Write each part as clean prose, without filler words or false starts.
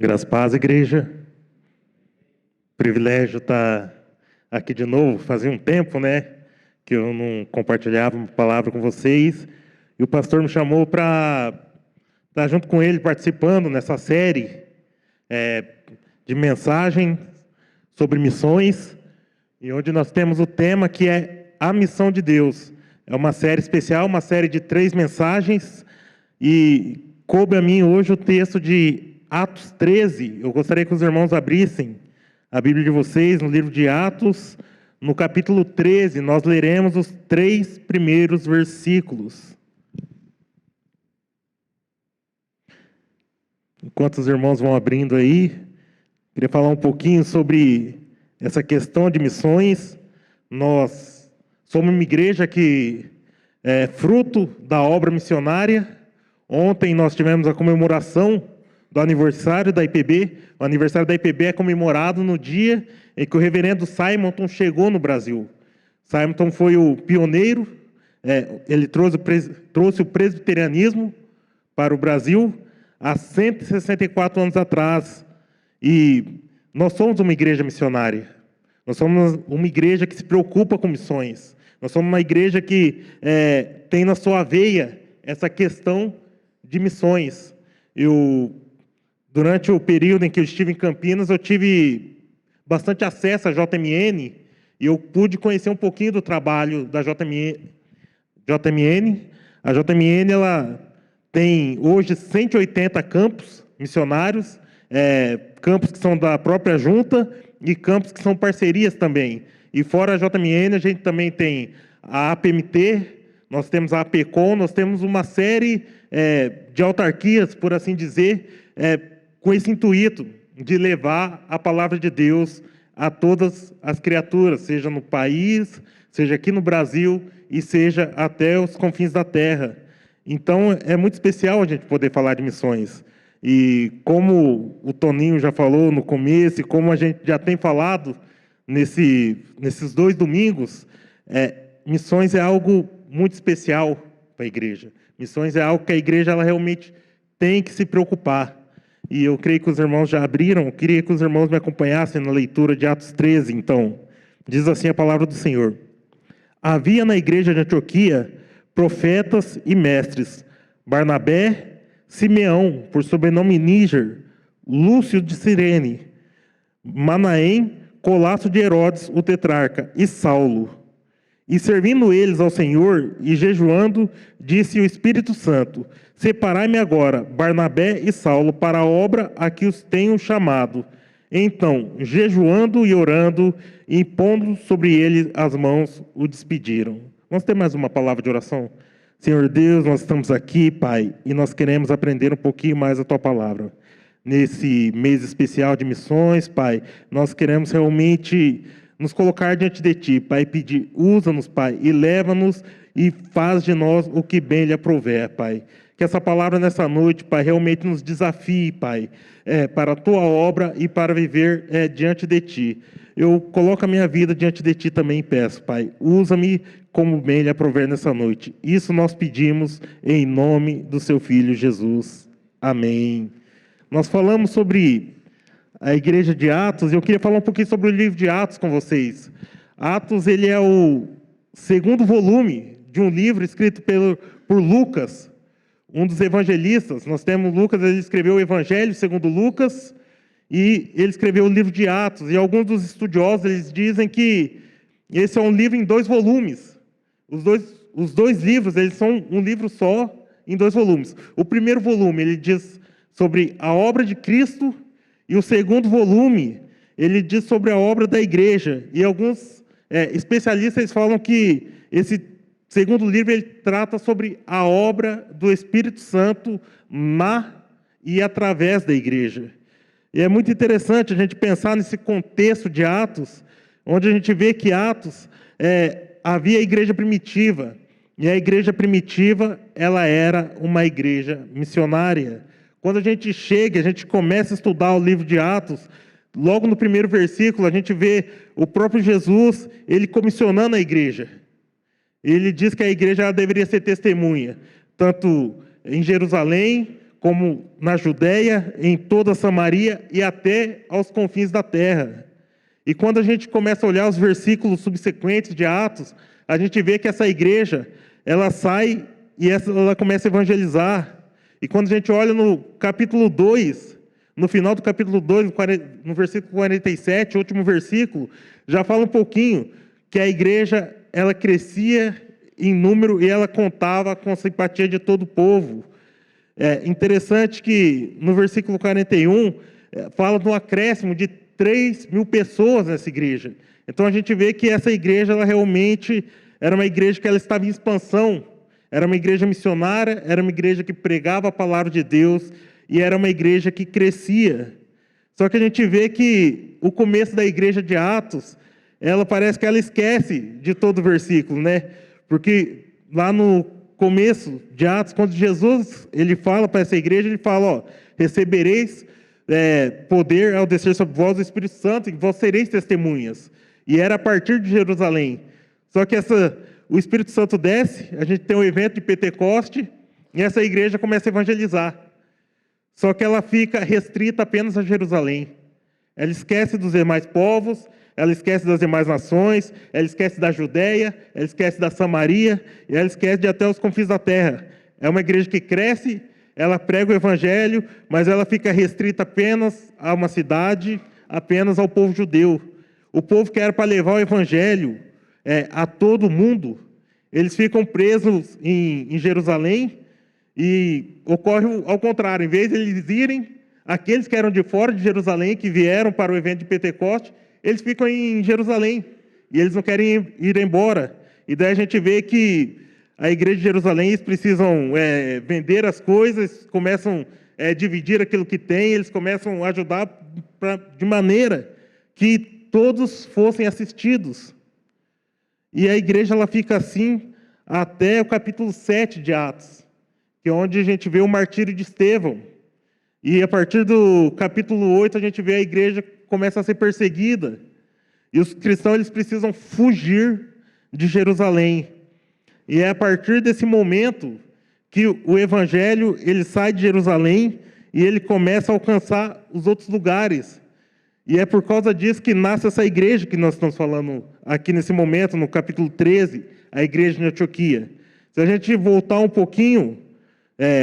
Graças a paz, igreja. Privilégio estar aqui de novo. Fazia um tempo, que eu não compartilhava uma palavra com vocês. E o pastor me chamou para estar junto com ele, participando nessa série de mensagem sobre missões, e onde nós temos o tema que é a missão de Deus. É uma série especial, uma série de 3 mensagens, e coube a mim hoje o texto de Atos 13. Eu gostaria que os irmãos abrissem a Bíblia de vocês no livro de Atos, no capítulo 13. Nós leremos os 3 primeiros versículos. Enquanto os irmãos vão abrindo aí, queria falar um pouquinho sobre essa questão de missões. Nós somos uma igreja que é fruto da obra missionária. Ontem nós tivemos a comemoração do aniversário da IPB. O aniversário da IPB é comemorado no dia em que o reverendo Simonton chegou no Brasil. Simonton foi o pioneiro, ele trouxe o presbiterianismo para o Brasil há 164 anos atrás. E nós somos uma igreja missionária. Nós somos uma igreja que se preocupa com missões. Nós somos uma igreja que tem na sua veia essa questão de missões. Durante o período em que eu estive em Campinas, eu tive bastante acesso à JMN, e eu pude conhecer um pouquinho do trabalho da JMN. A JMN ela tem hoje 180 campos missionários, campos que são da própria junta e campos que são parcerias também. E fora a JMN, a gente também tem a APMT, nós temos a APCOM, nós temos uma série de autarquias, por assim dizer, com esse intuito de levar a palavra de Deus a todas as criaturas, seja no país, seja aqui no Brasil e seja até os confins da terra. Então, é muito especial a gente poder falar de missões. E como o Toninho já falou no começo, e como a gente já tem falado nesses 2 domingos, missões é algo muito especial para a igreja. Missões é algo que a igreja ela realmente tem que se preocupar. E eu creio que os irmãos já abriram, eu queria que os irmãos me acompanhassem na leitura de Atos 13, então. Diz assim a palavra do Senhor. Havia na igreja de Antioquia profetas e mestres, Barnabé, Simeão, por sobrenome Níger, Lúcio de Cirene, Manaém, Colasso de Herodes, o tetrarca, e Saulo. E servindo eles ao Senhor e jejuando, disse o Espírito Santo: separai-me agora, Barnabé e Saulo, para a obra a que os tenho chamado. Então, jejuando e orando, e impondo sobre ele as mãos, o despediram. Vamos ter mais uma palavra de oração? Senhor Deus, nós estamos aqui, Pai, e nós queremos aprender um pouquinho mais a Tua palavra. Nesse mês especial de missões, Pai, nós queremos realmente nos colocar diante de Ti, Pai, pedir, usa-nos, Pai, e leva-nos e faz de nós o que bem lhe aprouver, Pai. Que essa palavra nessa noite, Pai, realmente nos desafie, Pai, para a Tua obra e para viver diante de Ti. Eu coloco a minha vida diante de Ti também e peço, Pai, usa-me como bem lhe aprouver nessa noite. Isso nós pedimos em nome do Seu Filho Jesus. Amém. Nós falamos sobre a igreja de Atos, e eu queria falar um pouquinho sobre o livro de Atos com vocês. Atos, ele é o 2º volume de um livro escrito por Lucas, um dos evangelistas. Nós temos Lucas, ele escreveu o Evangelho segundo Lucas, e ele escreveu o livro de Atos. E alguns dos estudiosos eles dizem que esse é um livro em 2 volumes. Os dois livros eles são um livro só em 2 volumes. O primeiro volume ele diz sobre a obra de Cristo, e o 2º volume, ele diz sobre a obra da igreja. E alguns especialistas falam que esse 2º livro ele trata sobre a obra do Espírito Santo na e através da igreja. E é muito interessante a gente pensar nesse contexto de Atos, onde a gente vê que Atos havia a igreja primitiva. E a igreja primitiva, ela era uma igreja missionária. Quando a gente começa a estudar o livro de Atos, logo no primeiro versículo, a gente vê o próprio Jesus, ele comissionando a igreja. Ele diz que a igreja ela deveria ser testemunha, tanto em Jerusalém, como na Judéia, em toda a Samaria e até aos confins da terra. E quando a gente começa a olhar os versículos subsequentes de Atos, a gente vê que essa igreja, ela sai e ela começa a evangelizar. E quando a gente olha no capítulo 2, no final do capítulo 2, no versículo 47, último versículo, já fala um pouquinho que a igreja, ela crescia em número e ela contava com a simpatia de todo o povo. É interessante que no versículo 41, fala de um acréscimo de 3.000 pessoas nessa igreja. Então a gente vê que essa igreja, ela realmente era uma igreja que ela estava em expansão, era uma igreja missionária, era uma igreja que pregava a palavra de Deus e era uma igreja que crescia. Só que a gente vê que o começo da igreja de Atos, ela parece que ela esquece de todo o versículo, né? Porque lá no começo de Atos, quando Jesus ele fala para essa igreja, ele fala, ó, recebereis poder ao descer sobre vós o Espírito Santo, e vós sereis testemunhas. E era a partir de Jerusalém. Só que o Espírito Santo desce, a gente tem um evento de Pentecoste, e essa igreja começa a evangelizar. Só que ela fica restrita apenas a Jerusalém. Ela esquece dos demais povos, ela esquece das demais nações, ela esquece da Judéia, ela esquece da Samaria, e ela esquece de até os confins da terra. É uma igreja que cresce, ela prega o evangelho, mas ela fica restrita apenas a uma cidade, apenas ao povo judeu. O povo que era para levar o evangelho a todo mundo, eles ficam presos em Jerusalém, e ocorre ao contrário, em vez de eles irem, aqueles que eram de fora de Jerusalém, que vieram para o evento de Pentecoste, eles ficam em Jerusalém, e eles não querem ir embora. E daí a gente vê que a igreja de Jerusalém, eles precisam vender as coisas, começam a dividir aquilo que tem, eles começam a ajudar de maneira que todos fossem assistidos. E a igreja ela fica assim até o capítulo 7 de Atos, que é onde a gente vê o martírio de Estevão. E a partir do capítulo 8, a gente vê a igreja começa a ser perseguida. E os cristãos eles precisam fugir de Jerusalém. E é a partir desse momento que o evangelho ele sai de Jerusalém e ele começa a alcançar os outros lugares. E é por causa disso que nasce essa igreja que nós estamos falando aqui nesse momento, no capítulo 13, a igreja de Antioquia. Se a gente voltar um pouquinho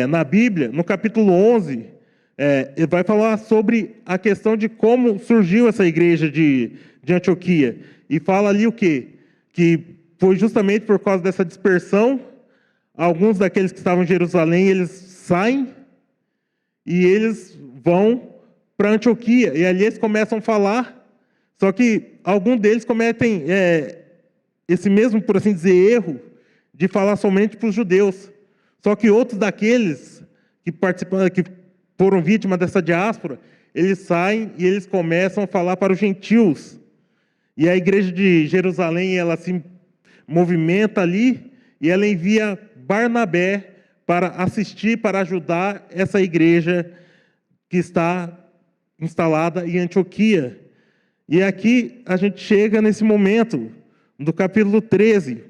na Bíblia, no capítulo 11, ele vai falar sobre a questão de como surgiu essa igreja de Antioquia. E fala ali o quê? Que foi justamente por causa dessa dispersão, alguns daqueles que estavam em Jerusalém, eles saem e eles vão para Antioquia. E ali eles começam a falar, só que alguns deles cometem esse mesmo, por assim dizer, erro de falar somente para os judeus. Só que outros daqueles que participaram, que foram vítimas dessa diáspora, eles saem e eles começam a falar para os gentios. E a igreja de Jerusalém, ela se movimenta ali e ela envia Barnabé para assistir, para ajudar essa igreja que está instalada em Antioquia. E aqui a gente chega nesse momento, do capítulo 13,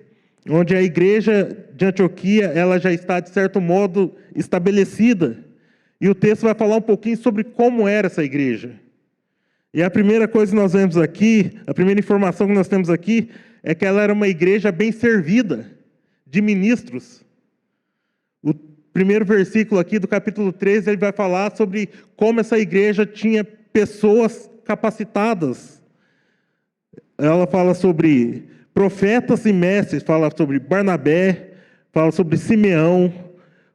onde a igreja de Antioquia ela já está, de certo modo, estabelecida. E o texto vai falar um pouquinho sobre como era essa igreja. E a primeira coisa que nós vemos aqui, a primeira informação que nós temos aqui, é que ela era uma igreja bem servida, de ministros. O primeiro versículo aqui do capítulo 13, ele vai falar sobre como essa igreja tinha pessoas capacitadas. Ela fala sobre profetas e mestres, fala sobre Barnabé, fala sobre Simeão,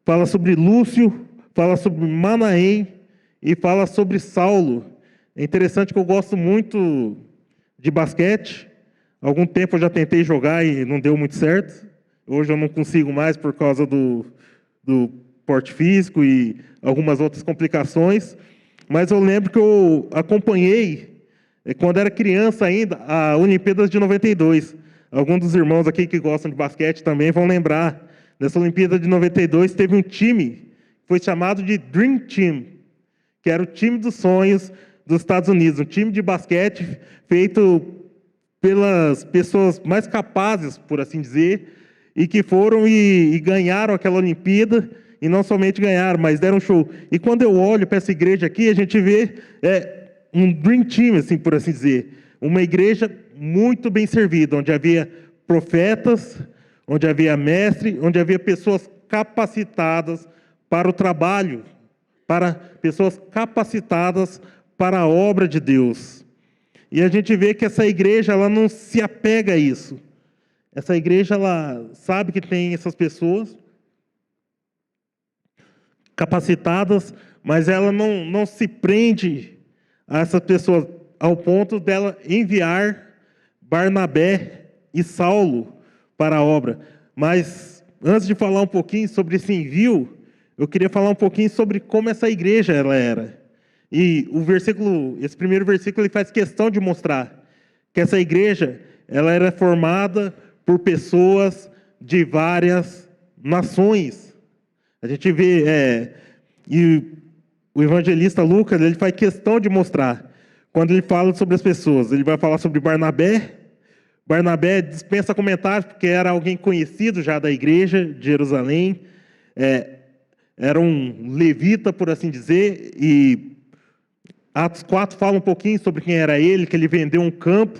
fala sobre Lúcio, fala sobre Manaém e fala sobre Saulo. É interessante que eu gosto muito de basquete. Há algum tempo eu já tentei jogar e não deu muito certo. Hoje eu não consigo mais por causa do porte físico e algumas outras complicações. Mas eu lembro que eu acompanhei, quando era criança ainda, a Olimpíadas de 92. Alguns dos irmãos aqui que gostam de basquete também vão lembrar. Nessa Olimpíada de 92 teve um time que foi chamado de Dream Team, que era o time dos sonhos dos Estados Unidos, um time de basquete feito pelas pessoas mais capazes, por assim dizer, e que foram e ganharam aquela Olimpíada. e não somente ganharam, mas deram show. E quando eu olho para essa igreja aqui, a gente vê um dream team, assim, por assim dizer. Uma igreja muito bem servida, onde havia profetas, onde havia mestre, onde havia pessoas capacitadas para o trabalho, para pessoas capacitadas para a obra de Deus. E a gente vê que essa igreja, ela não se apega a isso. Essa igreja, ela sabe que tem essas pessoas capacitadas, mas ela não se prende a essas pessoas ao ponto dela enviar Barnabé e Saulo para a obra. Mas antes de falar um pouquinho sobre esse envio, eu queria falar um pouquinho sobre como essa igreja ela era. E esse primeiro versículo, ele faz questão de mostrar que essa igreja ela era formada por pessoas de várias nações. A gente vê, e o evangelista Lucas, ele faz questão de mostrar, quando ele fala sobre as pessoas, ele vai falar sobre Barnabé. Barnabé dispensa comentários, porque era alguém conhecido já da igreja de Jerusalém, era um levita, por assim dizer, e Atos 4 fala um pouquinho sobre quem era ele, que ele vendeu um campo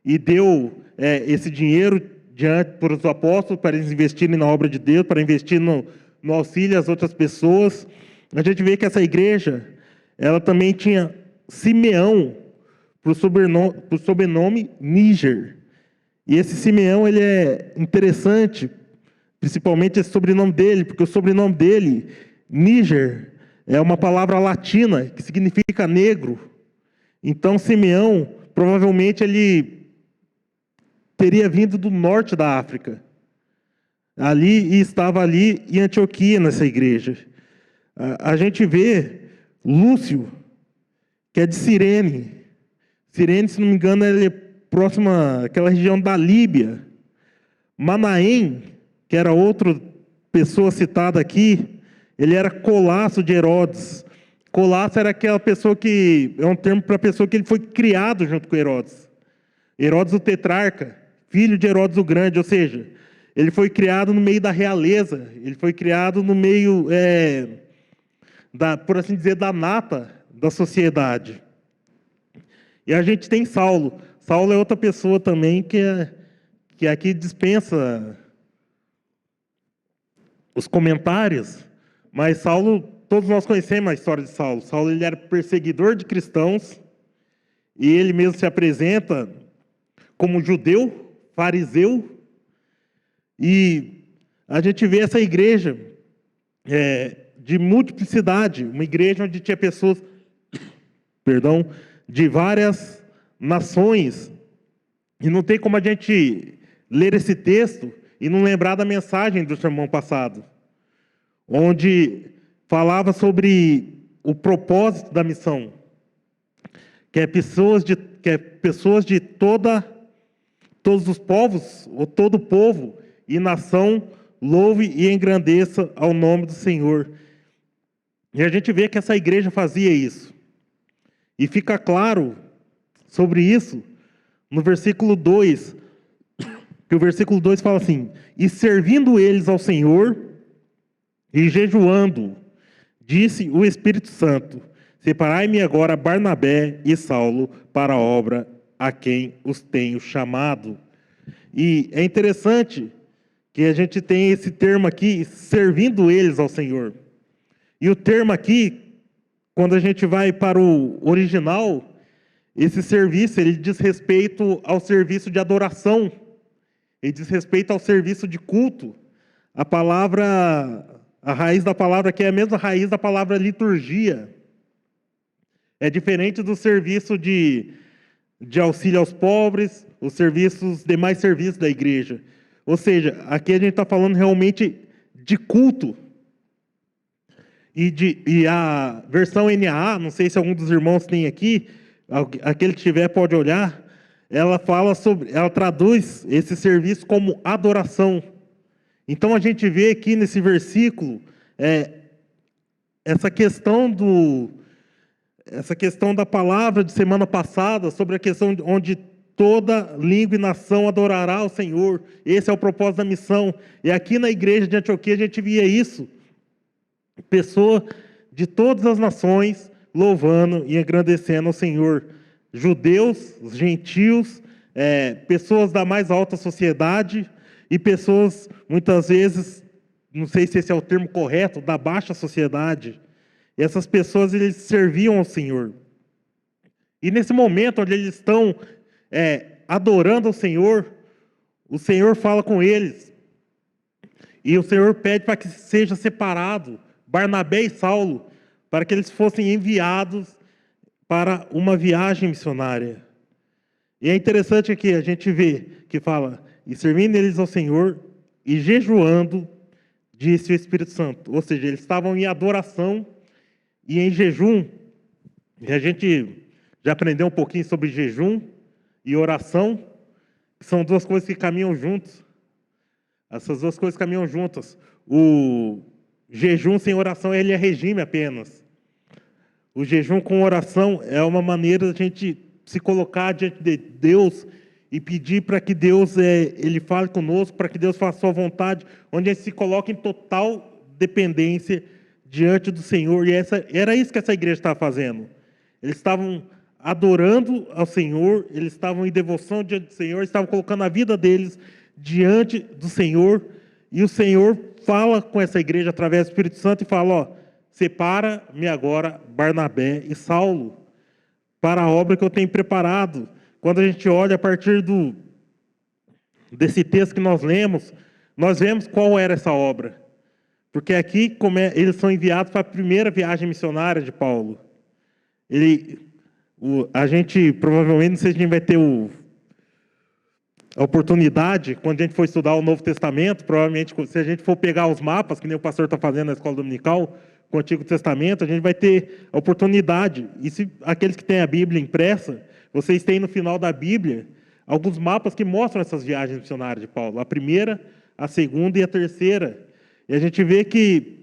e deu esse dinheiro diante para os apóstolos, para eles investirem na obra de Deus, para investir no auxílio às outras pessoas. A gente vê que essa igreja, ela também tinha Simeão, por sobrenome Níger. E esse Simeão, ele é interessante, principalmente esse sobrenome dele, porque o sobrenome dele, Níger, é uma palavra latina que significa negro. Então, Simeão, provavelmente, ele teria vindo do norte da África. E estava ali em Antioquia, nessa igreja. A gente vê Lúcio, que é de Cirene. Cirene, se não me engano, ele é próxima àquela região da Líbia. Manaém, que era outra pessoa citada aqui, ele era colasso de Herodes. Colasso era aquela pessoa é um termo para a pessoa que ele foi criado junto com Herodes. Herodes o tetrarca, filho de Herodes o Grande, ou seja, ele foi criado no meio da realeza, ele foi criado no meio, por assim dizer, da nata da sociedade. E a gente tem Saulo. Saulo é outra pessoa também que aqui dispensa os comentários, mas Saulo, todos nós conhecemos a história de Saulo. Saulo, ele era perseguidor de cristãos, e ele mesmo se apresenta como judeu, fariseu, e a gente vê essa igreja de multiplicidade, uma igreja onde tinha pessoas, de várias nações, e não tem como a gente ler esse texto e não lembrar da mensagem do sermão passado, onde falava sobre o propósito da missão, que é pessoas de todos os povos, ou todo povo e nação, louve e engrandeça ao nome do Senhor. E a gente vê que essa igreja fazia isso. E fica claro sobre isso no versículo 2, que o versículo 2 fala assim: e servindo eles ao Senhor e jejuando, disse o Espírito Santo: separai-me agora Barnabé e Saulo para a obra a quem os tenho chamado. E é interessante que a gente tem esse termo aqui, servindo eles ao Senhor. E o termo aqui, quando a gente vai para o original, esse serviço, ele diz respeito ao serviço de adoração, ele diz respeito ao serviço de culto. A raiz da palavra aqui é a mesma raiz da palavra liturgia. É diferente do serviço de auxílio aos pobres, os demais serviços da igreja. Ou seja, aqui a gente está falando realmente de culto. E a versão NAA, não sei se algum dos irmãos tem aqui, aquele que tiver pode olhar, ela traduz esse serviço como adoração. Então a gente vê aqui nesse versículo essa questão da palavra de semana passada, sobre a questão onde toda língua e nação adorará ao Senhor. Esse é o propósito da missão. E aqui na igreja de Antioquia a gente via isso. pessoas de todas as nações louvando e engrandecendo ao Senhor. Judeus, gentios, pessoas da mais alta sociedade e pessoas, muitas vezes, não sei se esse é o termo correto, da baixa sociedade. E essas pessoas, eles serviam ao Senhor. E nesse momento onde eles estão adorando ao Senhor, o Senhor fala com eles. E o Senhor pede para que seja separado Barnabé e Saulo, para que eles fossem enviados para uma viagem missionária. E é interessante que a gente vê que fala, e servindo eles ao Senhor, e jejuando, disse o Espírito Santo. Ou seja, eles estavam em adoração e em jejum. E a gente já aprendeu um pouquinho sobre jejum e oração, que são duas coisas que caminham juntos. Essas duas coisas caminham juntas. O jejum sem oração, ele é regime apenas. O jejum com oração é uma maneira de a gente se colocar diante de Deus e pedir para que Deus ele fale conosco, para que Deus faça a sua vontade, onde a gente se coloca em total dependência diante do Senhor. E era isso que essa igreja estava fazendo. Eles estavam adorando ao Senhor, eles estavam em devoção diante do Senhor, estavam colocando a vida deles diante do Senhor, e o Senhor fala com essa igreja através do Espírito Santo e fala, separa-me agora Barnabé e Saulo para a obra que eu tenho preparado. Quando a gente olha a partir desse texto que nós lemos, nós vemos qual era essa obra. Porque aqui eles são enviados para a primeira viagem missionária de Paulo. A gente provavelmente, não sei se a gente vai ter a oportunidade, quando a gente for estudar o Novo Testamento, provavelmente, se a gente for pegar os mapas, que nem o pastor está fazendo na escola dominical, com o Antigo Testamento, a gente vai ter a oportunidade. E se aqueles que têm a Bíblia impressa, vocês têm no final da Bíblia alguns mapas que mostram essas viagens missionárias de Paulo. A primeira, a segunda e a terceira. E a gente vê que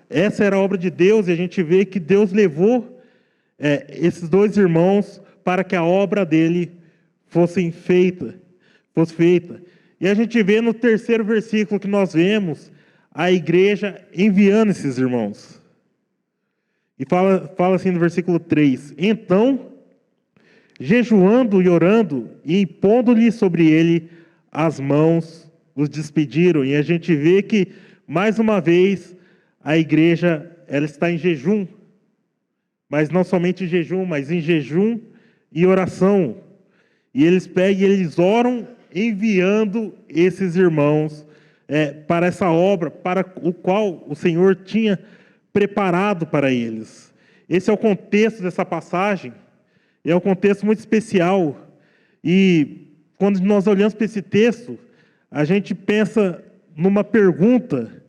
essa era a obra de Deus, e a gente vê que Deus levou esses dois irmãos para que a obra dele fosse feita. E a gente vê no terceiro versículo que nós vemos a igreja enviando esses irmãos. E fala assim no versículo 3: Então, jejuando e orando, e impondo-lhe sobre ele as mãos, os despediram. E a gente vê que, mais uma vez, a igreja ela está em jejum. Mas não somente em jejum, mas em jejum e oração. E eles pegam e eles oram, enviando esses irmãos para essa obra, para o qual o Senhor tinha preparado para eles. Esse é o contexto dessa passagem, e é um contexto muito especial. E quando nós olhamos para esse texto, a gente pensa numa pergunta,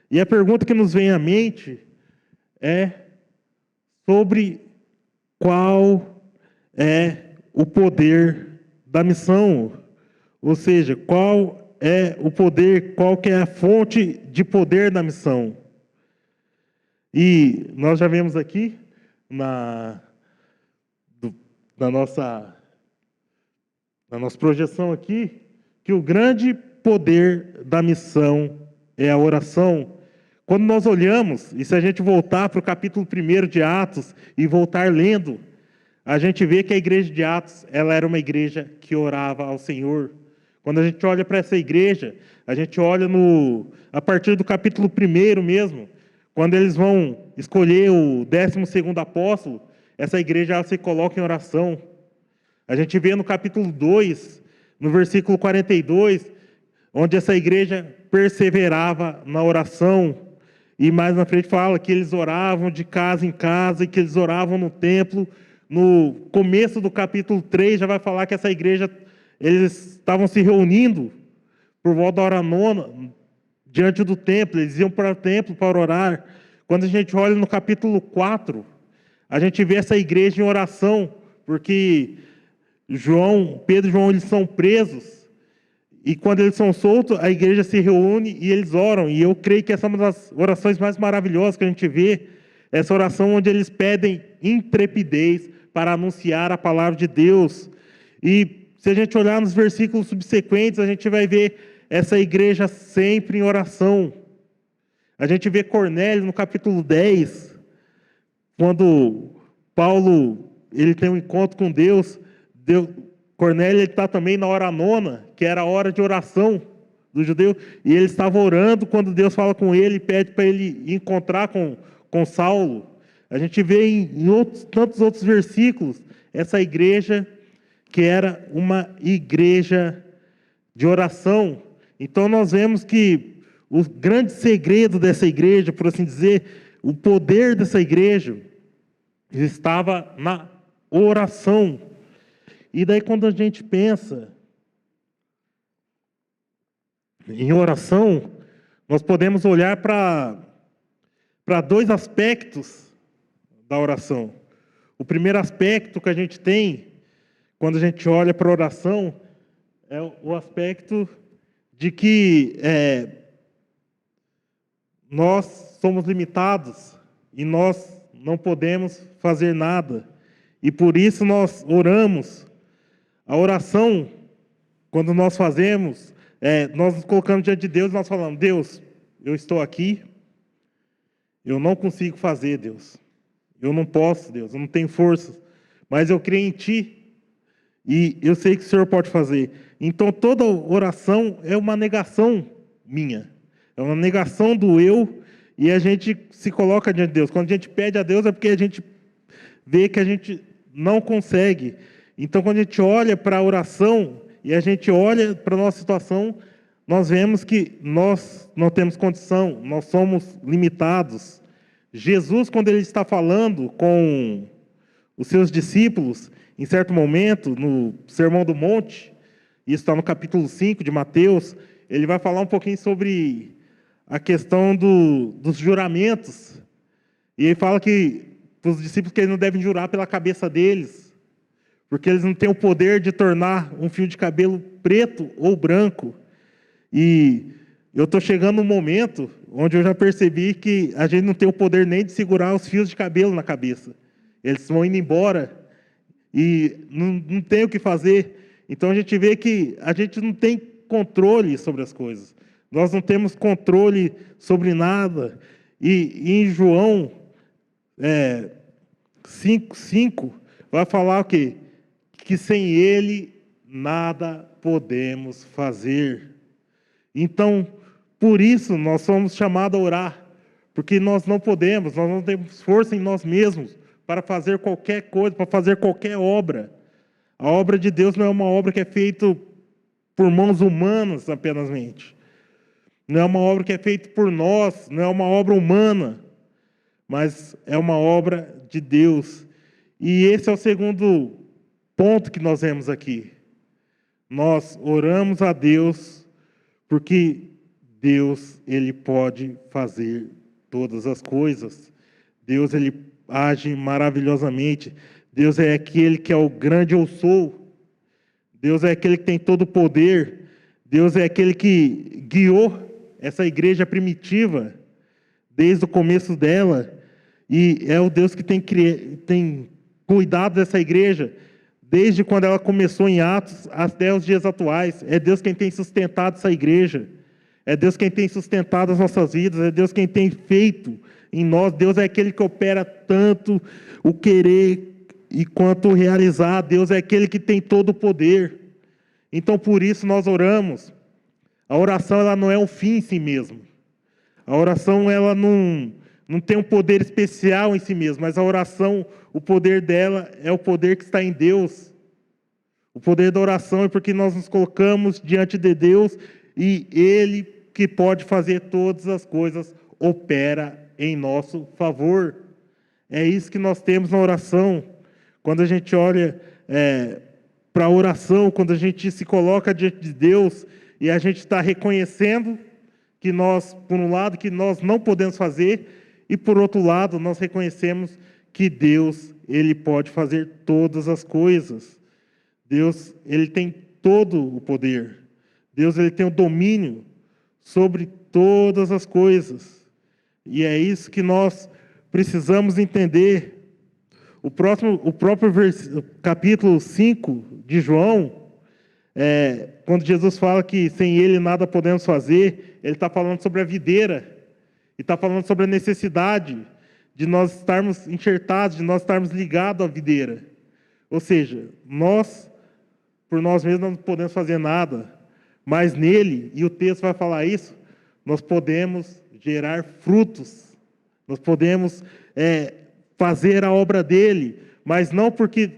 e a pergunta que nos vem à mente é sobre qual é o poder da missão. Ou seja, qual é o poder, qual que é a fonte de poder da missão. E nós já vemos aqui, na nossa projeção aqui, que o grande poder da missão é a oração. Quando nós olhamos, e se a gente voltar para o capítulo 1 de Atos, e voltar lendo, a gente vê que a igreja de Atos, ela era uma igreja que orava ao Senhor. Quando a gente olha para essa igreja, a gente olha a partir do capítulo 1 mesmo, quando eles vão escolher o 12º apóstolo, essa igreja ela se coloca em oração. A gente vê no capítulo 2, no versículo 42, onde essa igreja perseverava na oração. E mais na frente fala que eles oravam de casa em casa e que eles oravam no templo. No começo do capítulo 3 já vai falar que essa igreja, eles estavam se reunindo por volta da hora nona, diante do templo, eles iam para o templo para orar. Quando a gente olha no capítulo 4, a gente vê essa igreja em oração, porque Pedro e João, eles são presos, e quando eles são soltos, a igreja se reúne e eles oram, e eu creio que essa é uma das orações mais maravilhosas que a gente vê, essa oração onde eles pedem intrepidez para anunciar a palavra de Deus. E se a gente olhar nos versículos subsequentes, a gente vai ver essa igreja sempre em oração. A gente vê Cornélio no capítulo 10, quando Paulo ele tem um encontro com Deus, Cornélio está também na hora nona, que era a hora de oração do judeu, e ele estava orando quando Deus fala com ele e pede para ele encontrar com Saulo. A gente vê em tantos outros versículos essa igreja que era uma igreja de oração. Então nós vemos que o grande segredo dessa igreja, por assim dizer, o poder dessa igreja estava na oração. E daí quando a gente pensa em oração, nós podemos olhar para dois aspectos da oração. O primeiro aspecto que a gente tem, quando a gente olha para a oração, é o aspecto de que nós somos limitados e nós não podemos fazer nada. E por isso nós oramos. A oração, quando nós fazemos, nós nos colocamos diante de Deus e nós falamos: Deus, eu estou aqui, eu não consigo fazer, Deus. Eu não posso, Deus, eu não tenho forças, mas eu creio em Ti e eu sei que o Senhor pode fazer. Então toda oração é uma negação minha, é uma negação do eu, e a gente se coloca diante de Deus. Quando a gente pede a Deus é porque a gente vê que a gente não consegue. Então quando a gente olha para a oração e a gente olha para a nossa situação, nós vemos que nós não temos condição, nós somos limitados. Jesus, quando ele está falando com os seus discípulos, em certo momento, no Sermão do Monte, isso está no capítulo 5 de Mateus, ele vai falar um pouquinho sobre a questão dos juramentos. E ele fala que para os discípulos que eles não devem jurar pela cabeça deles, porque eles não têm o poder de tornar um fio de cabelo preto ou branco. E eu estou chegando num momento onde eu já percebi que a gente não tem o poder nem de segurar os fios de cabelo na cabeça. Eles vão indo embora e não tem o que fazer. Então a gente vê que a gente não tem controle sobre as coisas. Nós não temos controle sobre nada. E em João 5:5 vai falar o quê? Que sem Ele nada podemos fazer. Então, por isso nós somos chamados a orar, porque nós não podemos, nós não temos força em nós mesmos para fazer qualquer coisa, para fazer qualquer obra. A obra de Deus não é uma obra que é feita por mãos humanas apenas. Não é uma obra que é feita por nós, não é uma obra humana, mas é uma obra de Deus. E esse é o segundo ponto que nós vemos aqui. Nós oramos a Deus porque Deus, Ele pode fazer todas as coisas. Deus, Ele age maravilhosamente. Deus é aquele que é o grande eu sou. Deus é aquele que tem todo o poder. Deus é aquele que guiou essa igreja primitiva desde o começo dela. E é o Deus que tem cuidado dessa igreja desde quando ela começou em Atos até os dias atuais. É Deus quem tem sustentado essa igreja. É Deus quem tem sustentado as nossas vidas, é Deus quem tem feito em nós. Deus é aquele que opera tanto o querer e quanto o realizar. Deus é aquele que tem todo o poder. Então, por isso, nós oramos. A oração ela não é um fim em si mesmo. A oração ela não tem um poder especial em si mesmo, mas a oração, o poder dela é o poder que está em Deus. O poder da oração é porque nós nos colocamos diante de Deus e Ele, que pode fazer todas as coisas, opera em nosso favor. É isso que nós temos na oração. Quando a gente olha para a oração, quando a gente se coloca diante de Deus e a gente está reconhecendo que nós, por um lado, que nós não podemos fazer, e por outro lado, nós reconhecemos que Deus, Ele pode fazer todas as coisas. Deus, Ele tem todo o poder. Deus, Ele tem o domínio sobre todas as coisas. E é isso que nós precisamos entender. O próprio capítulo 5 de João, quando Jesus fala que sem Ele nada podemos fazer, Ele está falando sobre a videira. E está falando sobre a necessidade de nós estarmos enxertados, de nós estarmos ligados à videira. Ou seja, nós, por nós mesmos, não podemos fazer nada, mas nele, e o texto vai falar isso, nós podemos gerar frutos, nós podemos fazer a obra dele, mas não porque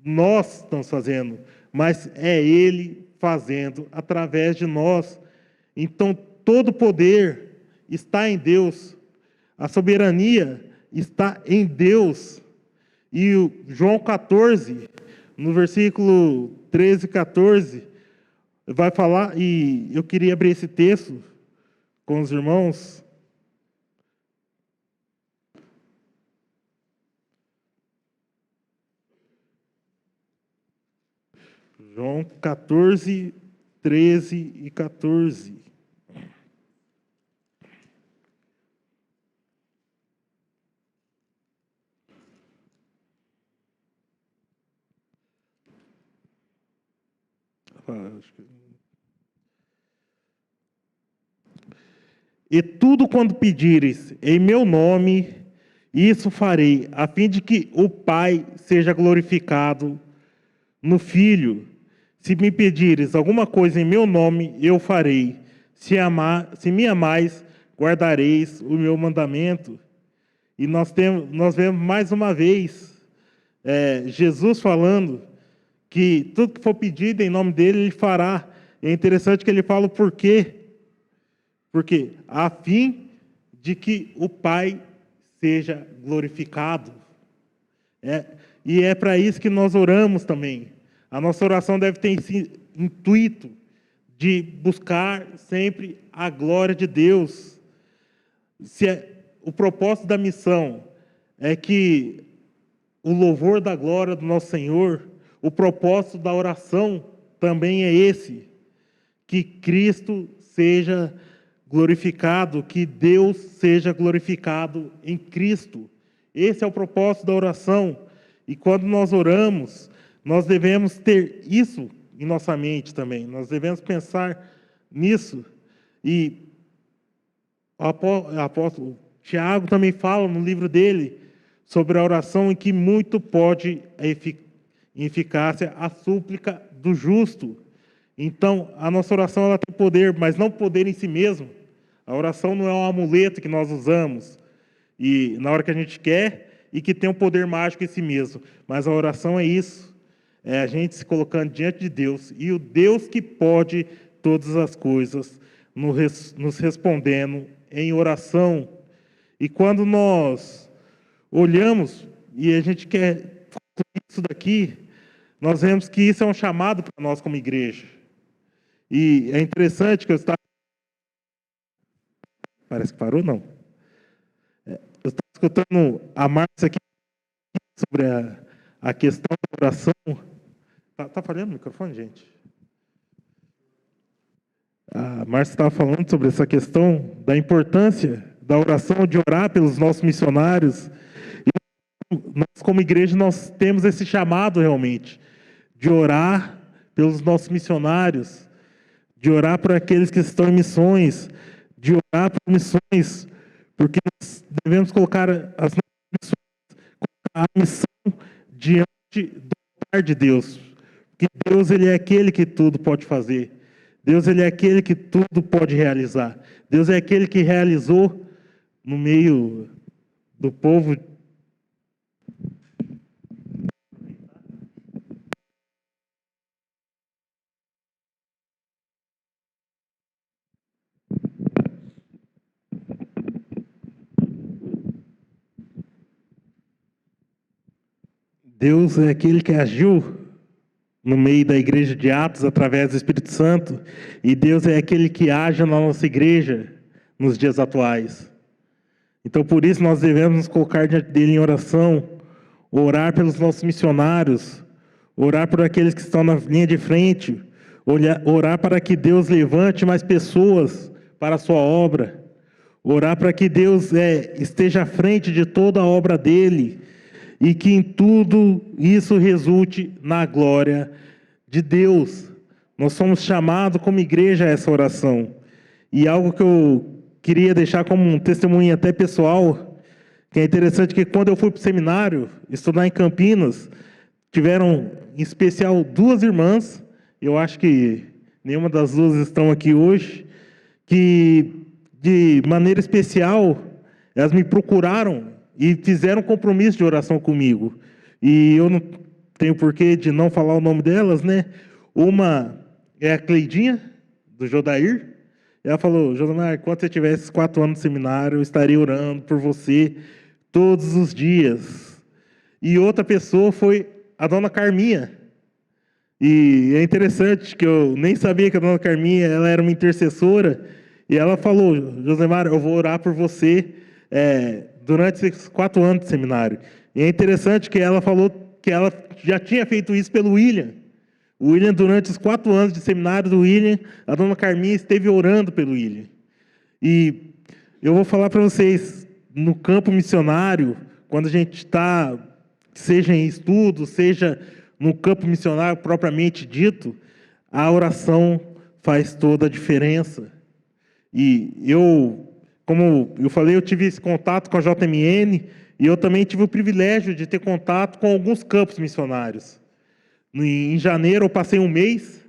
nós estamos fazendo, mas é ele fazendo através de nós. Então, todo o poder está em Deus, a soberania está em Deus. E o João 14, no versículo 13 e 14, vai falar, e eu queria abrir esse texto com os irmãos. João 14, 13 e 14. E tudo quando pedires em meu nome, isso farei, a fim de que o Pai seja glorificado no Filho. Se me pedires alguma coisa em meu nome, eu farei. Se me amais, guardareis o meu mandamento. E nós vemos mais uma vez Jesus falando que tudo que for pedido em nome dele, ele fará. É interessante que ele fala o porquê. Porque a fim de que o Pai seja glorificado. E é para isso que nós oramos também. A nossa oração deve ter esse intuito de buscar sempre a glória de Deus. O propósito da missão é que o louvor da glória do nosso Senhor, o propósito da oração também é esse, que Cristo seja glorificado, que Deus seja glorificado em Cristo. Esse é o propósito da oração. E quando nós oramos, nós devemos ter isso em nossa mente também. Nós devemos pensar nisso. E o apóstolo Tiago também fala no livro dele sobre a oração em que muito pode em eficácia a súplica do justo. Então, a nossa oração ela tem poder, mas não poder em si mesmo. A oração não é um amuleto que nós usamos e na hora que a gente quer e que tem um poder mágico em si mesmo. Mas a oração é isso. É a gente se colocando diante de Deus e o Deus que pode todas as coisas nos respondendo em oração. E quando nós olhamos e a gente quer isso daqui, nós vemos que isso é um chamado para nós como igreja. E é interessante que eu estava... Parece que parou, não. Eu estava escutando a Márcia aqui sobre a questão da oração. Está falhando o microfone, gente? A Márcia estava falando sobre essa questão da importância da oração, de orar pelos nossos missionários. E nós, como igreja, nós temos esse chamado realmente, de orar pelos nossos missionários, de orar por aqueles que estão em missões, de orar por missões, porque nós devemos colocar as nossas missões, colocar a missão diante do altar de Deus. Porque Deus ele é aquele que tudo pode fazer. Deus ele é aquele que tudo pode realizar. Deus é aquele que realizou no meio do povo. Deus é aquele que agiu no meio da igreja de Atos através do Espírito Santo, e Deus é aquele que age na nossa igreja nos dias atuais. Então, por isso, nós devemos nos colocar diante dele em oração, orar pelos nossos missionários, orar por aqueles que estão na linha de frente, orar para que Deus levante mais pessoas para a sua obra, orar para que Deus esteja à frente de toda a obra dele, e que em tudo isso resulte na glória de Deus. Nós somos chamados como igreja a essa oração. E algo que eu queria deixar como um testemunho até pessoal, que é interessante que quando eu fui para o seminário, estudar em Campinas, tiveram, em especial, duas irmãs, eu acho que nenhuma das duas estão aqui hoje, que, de maneira especial, elas me procuraram e fizeram um compromisso de oração comigo. E eu não tenho porquê de não falar o nome delas, né? Uma é a Cleidinha, do Jodair. Ela falou: Josemar, quando você tiver esses 4 anos de seminário, eu estarei orando por você todos os dias. E outra pessoa foi a dona Carminha. E é interessante que eu nem sabia que a dona Carminha ela era uma intercessora. E ela falou: Josemar, eu vou orar por você durante esses 4 anos de seminário. E é interessante que ela falou que ela já tinha feito isso pelo William. O William, durante os 4 anos de seminário do William, a dona Carminha esteve orando pelo William. E eu vou falar para vocês, no campo missionário, quando a gente está, seja em estudo, seja no campo missionário propriamente dito, a oração faz toda a diferença. E eu, como eu falei, eu tive esse contato com a JMN, e eu também tive o privilégio de ter contato com alguns campos missionários. Em janeiro, eu passei um mês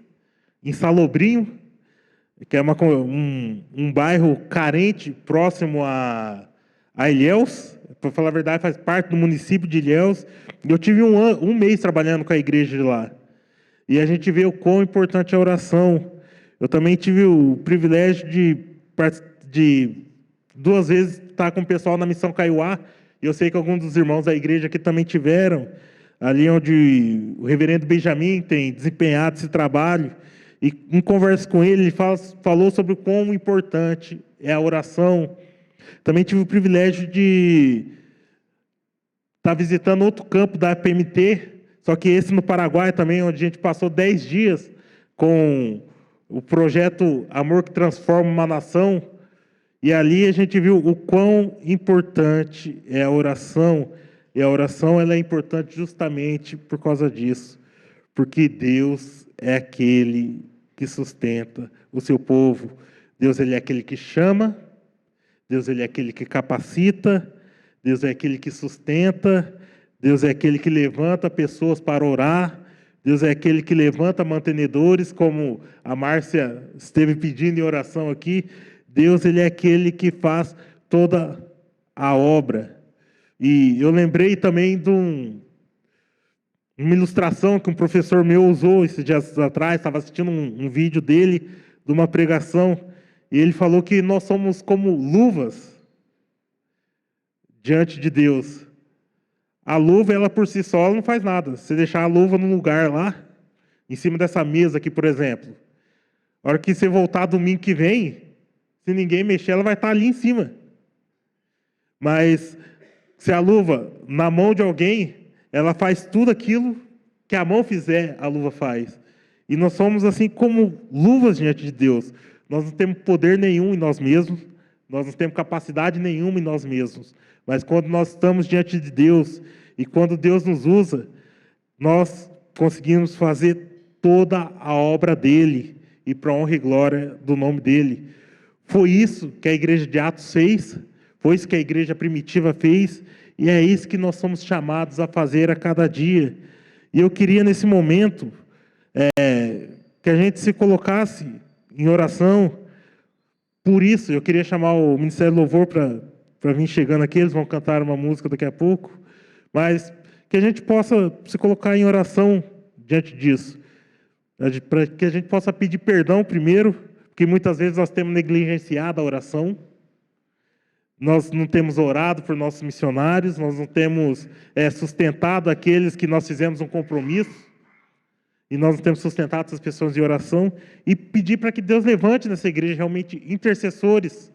em Salobrinho, que é um bairro carente, próximo a Ilhéus. Para falar a verdade, faz parte do município de Ilhéus. Eu tive um mês trabalhando com a igreja de lá. E a gente vê o quão importante é a oração. Eu também tive o privilégio de 2 vezes estar com o pessoal na Missão Kaiowá. E eu sei que alguns dos irmãos da igreja aqui também tiveram. Ali onde o reverendo Benjamin tem desempenhado esse trabalho, e em conversa com ele, ele falou sobre o quão importante é a oração. Também tive o privilégio de estar visitando outro campo da PMT, só que esse no Paraguai também, onde a gente passou 10 dias com o projeto Amor que Transforma uma Nação, e ali a gente viu o quão importante é a oração. E a oração ela é importante justamente por causa disso, porque Deus é aquele que sustenta o seu povo. Deus ele é aquele que chama, Deus ele é aquele que capacita, Deus é aquele que sustenta, Deus é aquele que levanta pessoas para orar, Deus é aquele que levanta mantenedores, como a Márcia esteve pedindo em oração aqui. Deus ele é aquele que faz toda a obra. E eu lembrei também de uma ilustração que um professor meu usou esses dias atrás, estava assistindo um vídeo dele, de uma pregação, e ele falou que nós somos como luvas diante de Deus. A luva, ela por si só, ela não faz nada. Se deixar a luva num lugar lá, em cima dessa mesa aqui, por exemplo, a hora que você voltar domingo que vem, se ninguém mexer, ela vai estar ali em cima. Mas se a luva, na mão de alguém, ela faz tudo aquilo que a mão fizer, a luva faz. E nós somos assim como luvas diante de Deus. Nós não temos poder nenhum em nós mesmos, nós não temos capacidade nenhuma em nós mesmos. Mas quando nós estamos diante de Deus, e quando Deus nos usa, nós conseguimos fazer toda a obra dEle, e para a honra e glória do nome dEle. Foi isso que a igreja de Atos fez, foi isso que a igreja primitiva fez, e é isso que nós somos chamados a fazer a cada dia. E eu queria, nesse momento, que a gente se colocasse em oração. Por isso, eu queria chamar o Ministério do Louvor para vir chegando aqui, eles vão cantar uma música daqui a pouco, mas que a gente possa se colocar em oração diante disso, para que a gente possa pedir perdão primeiro, porque muitas vezes nós temos negligenciado a oração, nós não temos orado por nossos missionários, nós não temos sustentado aqueles que nós fizemos um compromisso, e nós não temos sustentado essas pessoas em oração, e pedir para que Deus levante nessa igreja realmente intercessores,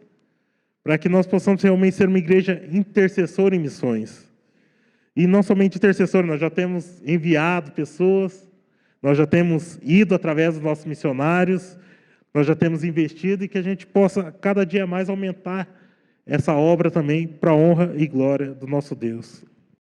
para que nós possamos realmente ser uma igreja intercessora em missões. E não somente intercessora, nós já temos enviado pessoas, nós já temos ido através dos nossos missionários, nós já temos investido, e que a gente possa cada dia mais aumentar essa obra também para a honra e glória do nosso Deus.